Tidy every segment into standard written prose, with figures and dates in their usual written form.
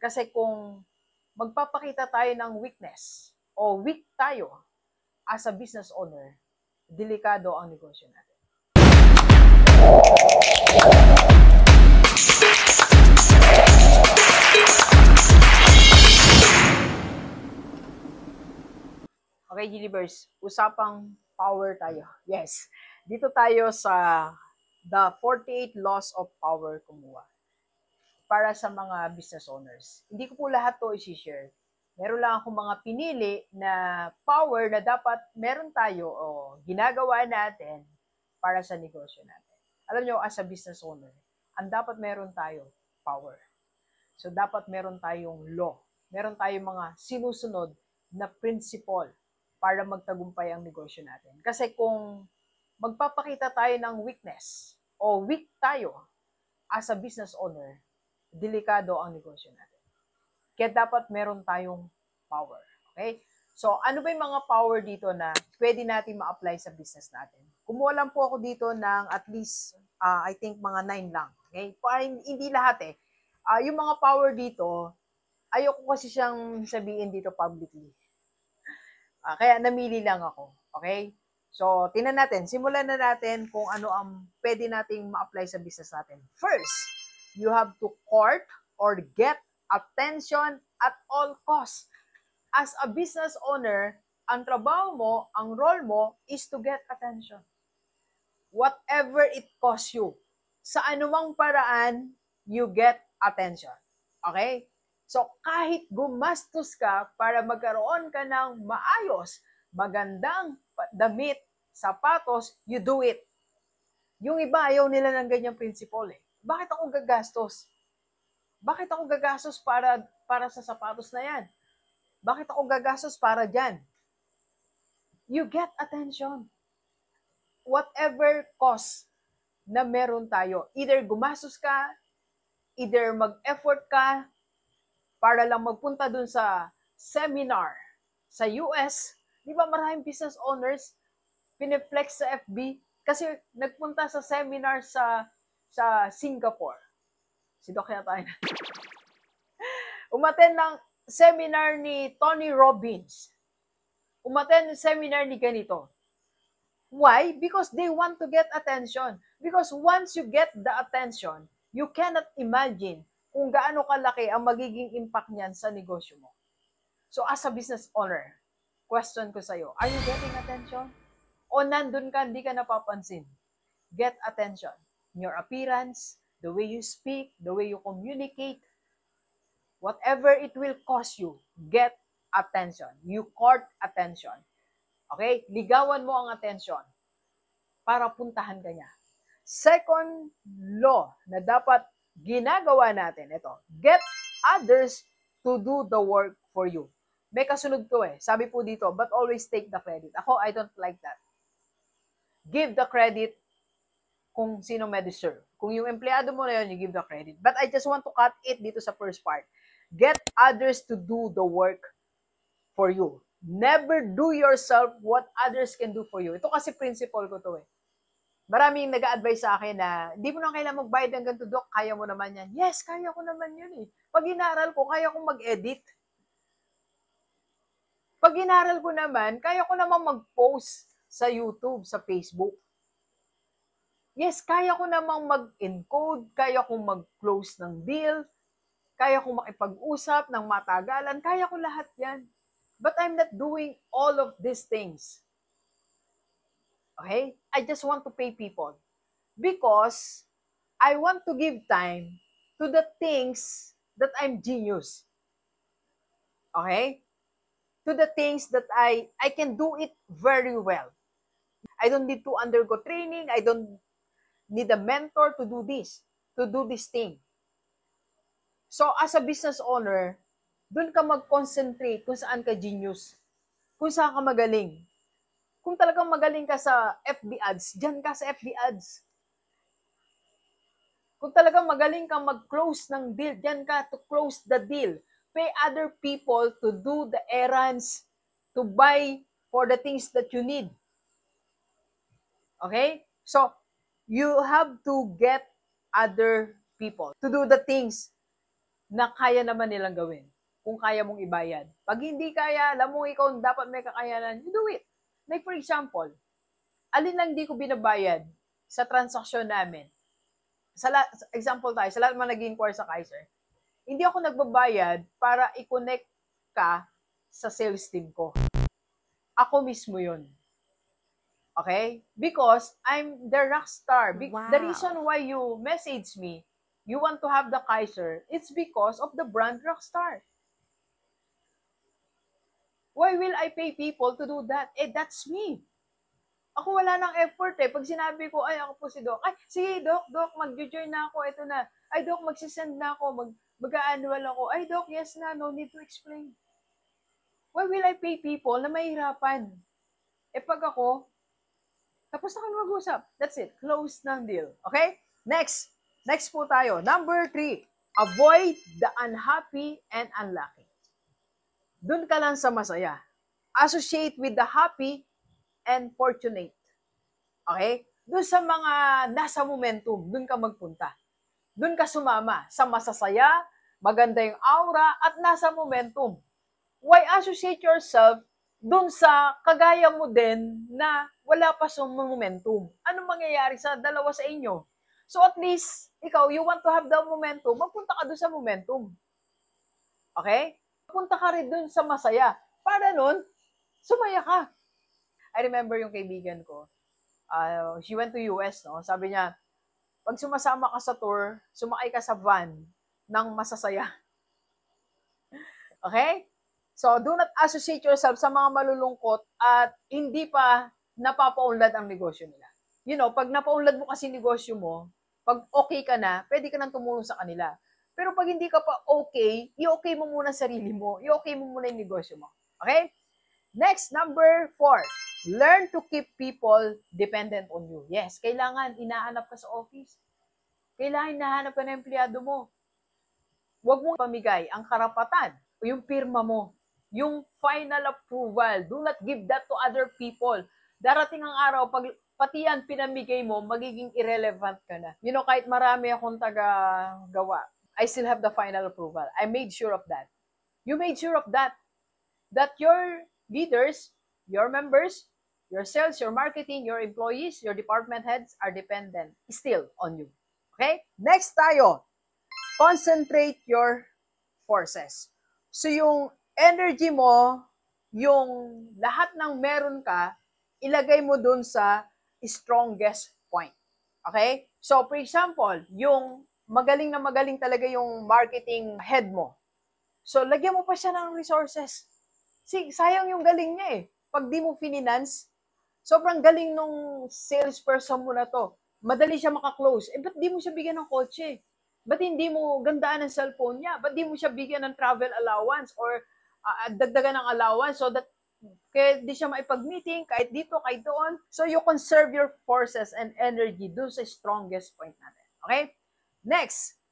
Kasi kung magpapakita tayo ng weakness o weak tayo as a business owner, delikado ang negosyo natin. Okay, Universe, usapang power tayo. Yes, dito tayo sa the 48 laws of power kumuha para sa mga business owners. Hindi ko po lahat to i-share. Meron lang akong mga pinili na power na dapat meron tayo o ginagawa natin para sa negosyo natin. Alam nyo, as a business owner, ang dapat meron tayo, power. So, dapat meron tayong law. Meron tayong mga sinusunod na principle para magtagumpay ang negosyo natin. Kasi kung magpapakita tayo ng weakness o weak tayo as a business owner, delikado ang negosyo natin. Kaya dapat meron tayong power. Okay? So, ano ba yung mga power dito na pwede natin ma-apply sa business natin? Kumuha lang po ako dito ng at least, I think mga 9 lang. Okay? Hindi lahat eh. Yung mga power dito, ayoko kasi siyang sabihin dito publicly. Kaya namili lang ako. Okay? So, tingnan natin. Simulan na natin kung ano ang pwede nating ma-apply sa business natin. First, you have to court or get attention at all costs. As a business owner, ang trabaho mo, ang role mo is to get attention. Whatever it costs you. Sa anumang paraan, you get attention. Okay? So, kahit gumastos ka para magkaroon ka ng maayos, magandang damit, sapatos, you do it. Yung iba, ayaw nila ng ganyang principle eh. Bakit ako gagastos? Bakit ako gagastos para sa sapatos na yan? Bakit ako gagastos para dyan? You get attention. Whatever cost na meron tayo, either gumastos ka, either mag-effort ka, para lang magpunta dun sa seminar sa US, di ba maraming business owners piniplex sa FB kasi nagpunta sa seminar sa Singapore. Si Doc na tayo. Umaten ng seminar ni Tony Robbins. Umaten ng seminar ni ganito. Why? Because they want to get attention. Because once you get the attention, you cannot imagine kung gaano kalaki ang magiging impact niyan sa negosyo mo. So as a business owner, question ko sa'yo, are you getting attention? O nandun ka, hindi ka napapansin? Get attention. Your appearance, the way you speak, the way you communicate, whatever it will cost you, get attention. You court attention. Okay? Ligawan mo ang attention para puntahan ka niya. Second law na dapat ginagawa natin, ito, get others to do the work for you. May kasunod to eh. Sabi po dito, but always take the credit. Ako, I don't like that. Give the credit kung sino may deserve. Kung yung empleyado mo na yun, you give the credit. But I just want to cut it dito sa first part. Get others to do the work for you. Never do yourself what others can do for you. Ito kasi principle ko to eh. Maraming nag-a-advise sa akin na, hindi mo na kailangan magbayad ng ganito, Doc, kaya mo naman yan. Yes, kaya ko naman yun eh. Pag inaral ko, kaya kong mag-edit. Pag inaral ko naman, kaya ko naman mag-post sa YouTube, sa Facebook. Yes, kaya ko namang mag-encode, kaya kong mag-close ng deal, kaya kong makipag-usap ng matagalan, kaya ko lahat yan. But I'm not doing all of these things. Okay? I just want to pay people. Because I want to give time to the things that I'm genius. Okay? To the things that I can do it very well. I don't need to undergo training. I don't need a mentor to do this thing. So, as a business owner, dun ka mag-concentrate kung saan ka genius. Kung saan ka magaling. Kung talagang magaling ka sa FB ads, dyan ka sa FB ads. Kung talagang magaling kang mag-close ng deal, dyan ka to close the deal. Pay other people to do the errands, to buy for the things that you need. Okay? So, you have to get other people to do the things na kaya naman nilang gawin. Kung kaya mong ibayad. Pag hindi kaya, alam mo ikaw dapat may kakayanan, you do it. Like for example, alin lang di ko binabayad sa transaksyon namin. Example tayo, sa lahat mga nag-inquire sa Kaiser, hindi ako nagbabayad para i-connect ka sa sales team ko. Ako mismo yun. Okay? Because I'm the rock star. Wow. The reason why you message me, you want to have the Kaiser, it's because of the brand Rockstar. Why will I pay people to do that? That's me. Ako wala nang effort eh. Pag sinabi ko, ay, ako po si Doc. Ay, sige, Doc, mag-join na ako. Ito na. Ay, Doc, magsisend na ako. Mag-annual ako. Ay, Doc, yes na. No need to explain. Why will I pay people na mahirapan? Pag ako, tapos na kami mag-usap. That's it. Close ng deal. Okay? Next. Next po tayo. Number 3. Avoid the unhappy and unlucky. Doon ka lang sa masaya. Associate with the happy and fortunate. Okay? Doon sa mga nasa momentum, doon ka magpunta. Doon ka sumama sa masasaya, maganda yung aura, at nasa momentum. Why associate yourself doon sa kagaya mo din na wala pa sa momentum? Anong mangyayari sa dalawa sa inyo? So at least, ikaw, you want to have the momentum, magpunta ka doon sa momentum. Okay? Punta ka rin doon sa masaya. Para nun, sumaya ka. I remember yung kaibigan ko, she went to US, no? Sabi niya, pag sumasama ka sa tour, sumakay ka sa van ng masasaya. Okay? So, do not associate yourself sa mga malulungkot at hindi pa napapaunlad ang negosyo nila. You know, pag napaunlad mo kasi negosyo mo, pag okay ka na, pwede ka nang tumulong sa kanila. Pero pag hindi ka pa okay, i-okay mo muna sarili mo, i-okay mo muna yung negosyo mo. Okay? Next, number 4. Learn to keep people dependent on you. Yes, kailangan inahanap ka sa office. Kailangan inahanap ka ng empleyado mo. Huwag mong pamigay ang karapatan o yung pirma mo, yung final approval. Do not give that to other people. Darating ang araw, pati yan pinamigay mo, magiging irrelevant ka na. You know, kahit marami akong taga-gawa, I still have the final approval. I made sure of that. You made sure of that. That your leaders, your members, your sales, your marketing, your employees, your department heads are dependent still on you. Okay? Next tayo. Concentrate your forces. So yung energy mo, yung lahat ng meron ka, ilagay mo dun sa strongest point. Okay? So for example, yung magaling na magaling talaga yung marketing head mo. So lagyan mo pa siya ng resources. Sayang yung galing niya eh. Pag di mo finance, sobrang galing nung salesperson mo na to. Madali siya makaklose. Ba't di mo siya bigyan ng kotse? Ba't hindi mo gandaan ng cellphone niya? Ba't di mo siya bigyan ng travel allowance or dagdagan ng allowance so that kaya di siya maipag-meeting kahit dito, kahit doon. So you conserve your forces and energy dun sa strongest point natin. Okay? Next,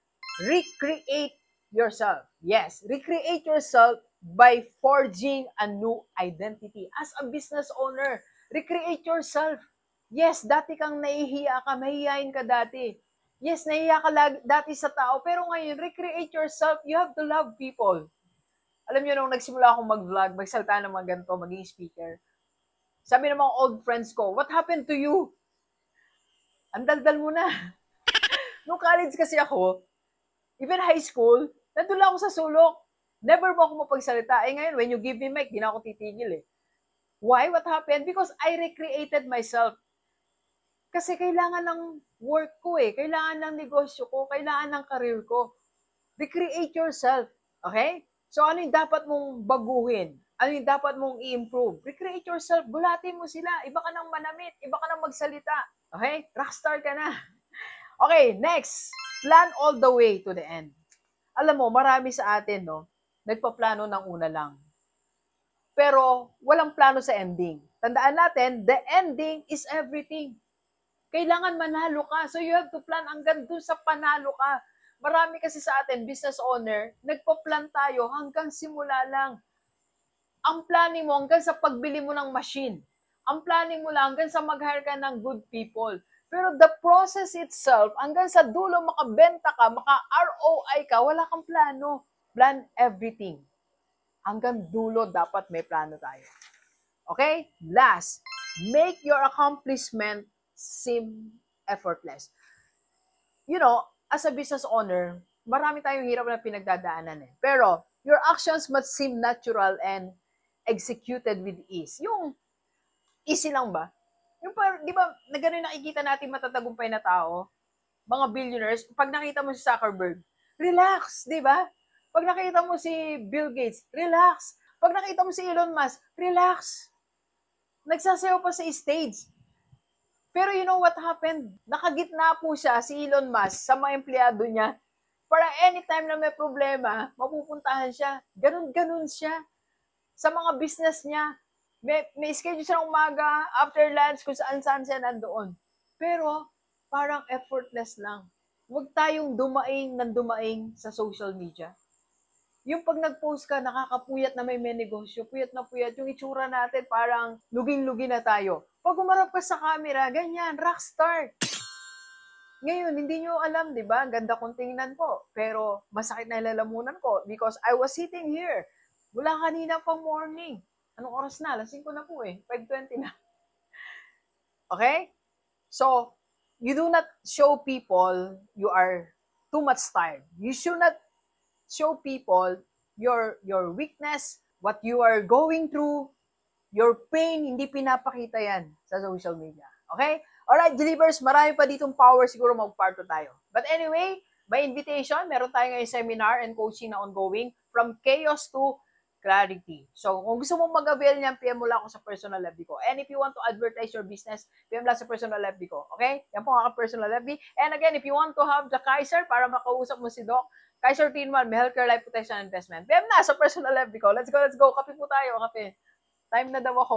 recreate yourself. Yes, recreate yourself by forging a new identity. As a business owner, recreate yourself. Yes, dati kang nahihiya ka, mahihiyain ka dati. Yes, nahihiya ka dati sa tao, pero ngayon, recreate yourself. You have to love people. Alam niyo, nung nagsimula akong mag-vlog, magsalita ng mga ganito, maging speaker, sabi ng mga old friends ko, what happened to you? Ang daldal mo na. Nung college kasi ako, even high school, nandun lang ako sa sulok. Never mo ako mapagsalita. Ngayon, when you give me mic, di na ako titigil eh. Why? What happened? Because I recreated myself. Kasi kailangan ng work ko eh. Kailangan ng negosyo ko. Kailangan ng career ko. Recreate yourself. Okay? So, ano yung dapat mong baguhin? Ano yung dapat mong i-improve? Recreate yourself. Gulatin mo sila. Iba ka nang manamit. Iba ka nang magsalita. Okay? Rockstar ka na. Okay, next. Plan all the way to the end. Alam mo, marami sa atin, no, nagpaplano ng una lang. Pero walang plano sa ending. Tandaan natin, the ending is everything. Kailangan manalo ka. So you have to plan hanggang dun sa panalo ka. Marami kasi sa atin, business owner, nagpa-plan tayo hanggang simula lang. Ang planning mo hanggang sa pagbili mo ng machine. Ang planning mo lang hanggang sa mag-hire ka ng good people. Pero the process itself, hanggang sa dulo makabenta ka, maka-ROI ka, wala kang plano. Plan everything. Hanggang dulo dapat may plano tayo. Okay? Last, make your accomplishment seem effortless. You know, as a business owner, marami tayong hirap na pinagdadaanan eh. Pero, your actions must seem natural and executed with ease. Yung easy lang ba? Yung di ba, na gano'n nakikita natin matatagumpay na tao, mga billionaires, pag nakita mo si Zuckerberg, relax, di ba? Pag nakita mo si Bill Gates, relax. Pag nakita mo si Elon Musk, relax. Nagsasayaw pa sa stage. Pero you know what happened? Nakagitna po siya, si Elon Musk, sa mga empleyado niya. Para anytime na may problema, mapupuntahan siya. Ganun-ganun siya. Sa mga business niya, may schedule siya ng umaga, after lunch, kung saan-saan siya nandoon. Pero, parang effortless lang. Huwag tayong dumaing ng dumaing sa social media. Yung pag nag-post ka, nakakapuyat na may negosyo, puyat na puyat, yung itsura natin parang luging-lugi na tayo. Pag umarap ka sa camera, ganyan, rockstar. Ngayon, hindi nyo alam, di ba? Ganda kong tingnan po. Pero masakit na lalamunan ko because I was sitting here. Mula kanina pang morning. Anong oras na? Lasing ko na po eh. 5:20 na. Okay? So, you do not show people you are too much tired. You should not show people your weakness, what you are going through, your pain, hindi pinapakita yan sa social media. Okay? Alright, Believers, marami pa ditong power, siguro mag-part tayo. But anyway, by invitation, meron tayo ngayon seminar and coaching na ongoing from chaos to clarity. So, kung gusto mong mag-avail niyan, PM mo lang ako sa personal FB ko. And if you want to advertise your business, PM lang sa personal FB ko. Okay? Yan po ang personal FB. And again, if you want to have the Kaiser para makausap mo si Doc, Kaiser Tinman, may healthcare life protection investment. PM na sa personal FB ko. Let's go. Kape po tayo, kape. Time na daw ako.